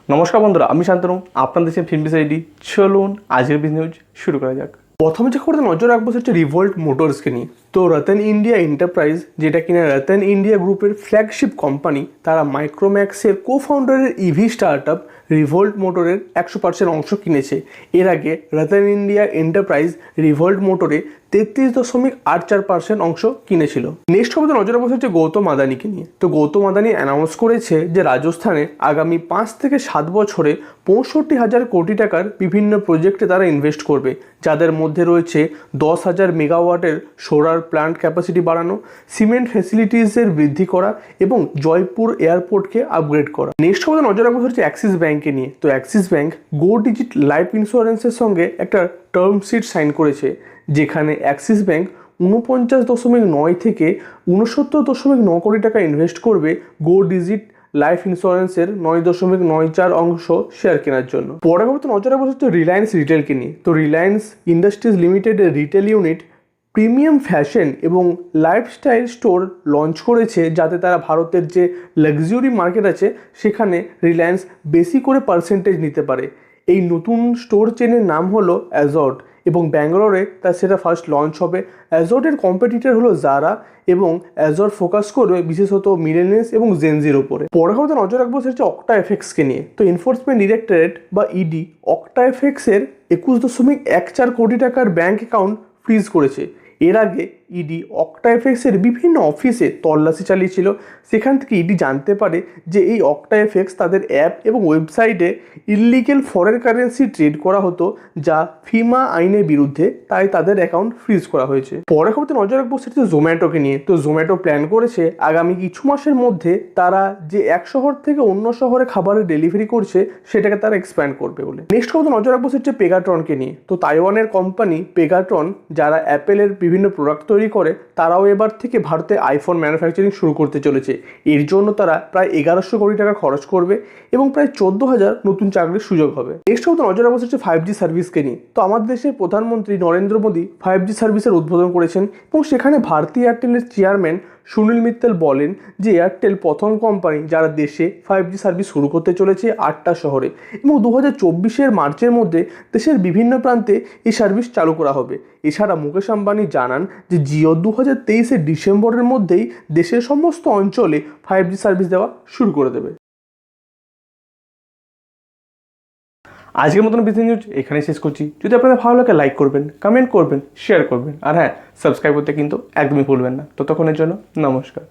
নমস্কার বন্ধুরা, আমি শান্তনু, আপনাদের দেশের FinBis আইডি। চলুন আজকের বিজনেস নিউজ শুরু করা যাক। প্রথমে যে খবরটা নজর রাখবো হচ্ছে রিভোল্ট মোটরসকে নিয়ে। তো রতন ইন্ডিয়া এন্টারপ্রাইজ, যেটা কিনা রতন ইন্ডিয়া গ্রুপের ফ্ল্যাগশিপ কোম্পানি, তারা মাইক্রোম্যাক্সের কো-ফাউন্ডারের ইভি স্টার্টআপ রিভোল্ট মোটরের 100% অংশ কিনেছে। এর আগে রতন ইন্ডিয়া এন্টারপ্রাইজ রিভোল্ট মোটরে 33.84% অংশ কিনেছিল। নেক্সট খবর নজর রাখবো হচ্ছে গৌতম আদানিকে নিয়ে। তো গৌতম আদানি অ্যানাউন্স করেছে যে রাজস্থানে আগামী 5 থেকে 7 বছরে 65,000 কোটি টাকার বিভিন্ন প্রজেক্টে তারা ইনভেস্ট করবে, যাদের মধ্যে রয়েছে 10,000 মেগাওয়াটের সোলার প্ল্যান্ট ক্যাপাসিটি বাড়ানো, সিমেন্ট ফ্যাসিলিটিসের বৃদ্ধি করা এবং জয়পুর এয়ারপোর্টকে আপগ্রেড করা। নেক্সট খবর নজর রাখবো হচ্ছে অ্যাক্সিস ব্যাঙ্ককে নিয়ে। তো অ্যাক্সিস ব্যাঙ্ক গো ডিজিট লাইফ ইন্স্যুরেন্সের সঙ্গে একটা টার্ম শিট সাইন করেছে, যেখানে অ্যাক্সিস ব্যাঙ্ক 49.9 থেকে 69.9 কোটি টাকা ইনভেস্ট করবে গো ডিজিট লাইফ ইন্স্যুরেন্সের 9.94 অংশ শেয়ার কেনার জন্য। পরে খবর নজর রাখবো হচ্ছে রিলায়েন্স রিটেলকে নিয়ে। তো রিলায়েন্স ইন্ডাস্ট্রিজ লিমিটেডের রিটেল ইউনিট প্রিমিয়াম ফ্যাশন এবং লাইফস্টাইল স্টোর লঞ্চ করেছে, যাতে তারা ভারতের যে লাক্সারি মার্কেট আছে সেখানে রিলায়েন্স বেশি করে পার্সেন্টেজ নিতে পারে। এই নতুন স্টোর চেনের নাম হলো অ্যাজর্ট এবং ব্যাঙ্গালোরে সেটা ফার্স্ট লঞ্চ হবে। অ্যাজর্টের কম্পিটিটর হলো জারা এবং অ্যাজর্ট ফোকাস করবে বিশেষত মিলেনিয়ালস এবং জেনজির ওপরে। পরে খবর নজর রাখবো হচ্ছে অক্টাএফএক্সকে নিয়ে। তো এনফোর্সমেন্ট ডিরেক্টরেট বা ইডি অক্টাএফএক্সের 21.14 কোটি টাকার ব্যাঙ্ক অ্যাকাউন্ট ফ্রিজ করেছে। এর আগে ইডি অক্টাএফএক্সের বিভিন্ন অফিসে তল্লাশি চালিয়েছিল। সেখান থেকে ইডি জানতে পারে যে এই অক্টাএফএক্স তাদের অ্যাপ এবং ওয়েবসাইটে ইললিগেল ফরেন কারেন্সি ট্রেড করা হতো, যা ফিমা আইনের বিরুদ্ধে, তাই তাদের অ্যাকাউন্ট ফ্রিজ করা হয়েছে। পরে খবরতে নজর রাখবো সেটা জোম্যাটোকে নিয়ে। তো জোম্যাটো প্ল্যান করেছে আগামী কিছু মাসের মধ্যে তারা যে এক শহর থেকে অন্য শহরে খাবারের ডেলিভারি করছে সেটাকে তারা এক্সপ্যান্ড করবে বলে। নেক্সট খবর নজর রাখবো সেটা পেগাট্রনকে নিয়ে। তো তাইওয়ানের কোম্পানি পেগাট্রন, যারা অ্যাপেলের বিভিন্ন প্রোডাক্ট তৈরি করে, তারাও এবার থেকে ভারতে আইফোন ম্যানুফ্যাকচারিং শুরু করতে চলেছে। এর জন্য তারা প্রায় 1100 কোটি টাকা খরচ করবে এবং প্রায় 14,000 নতুন চাকরির সুযোগ হবে। নেক্সট খবর নজর রাখবো হচ্ছে 5G সার্ভিসকে নিয়ে। তো আমাদের দেশের প্রধানমন্ত্রী নরেন্দ্র মোদী 5G সার্ভিসের উদ্বোধন করেছেন এবং সেখানে ভারতী এয়ারটেলের চেয়ারম্যান সুনীল মিত্তল বলেন যে এয়ারটেল প্রথম কোম্পানি যারা দেশে 5G সার্ভিস শুরু করতে চলেছে 8টা শহরে, এবং 2024 মার্চের মধ্যে দেশের বিভিন্ন প্রান্তে এই সার্ভিস চালু করা হবে। এছাড়া মুকেশ আম্বানি জানান যে জিও 2023 ডিসেম্বরের মধ্যেই দেশের সমস্ত অঞ্চলে 5G সার্ভিস দেওয়া শুরু করে দেবে। আজকের মতন বিজনেস নিউজ এখানে শেষ করছি। যদি আপনাদের ভালো লাগে লাইক করবেন, কমেন্ট করবেন, শেয়ার করবেন, আর হ্যাঁ, সাবস্ক্রাইব করতে কিন্তু একদমই ভুলবেন না। ততক্ষণের জন্য নমস্কার।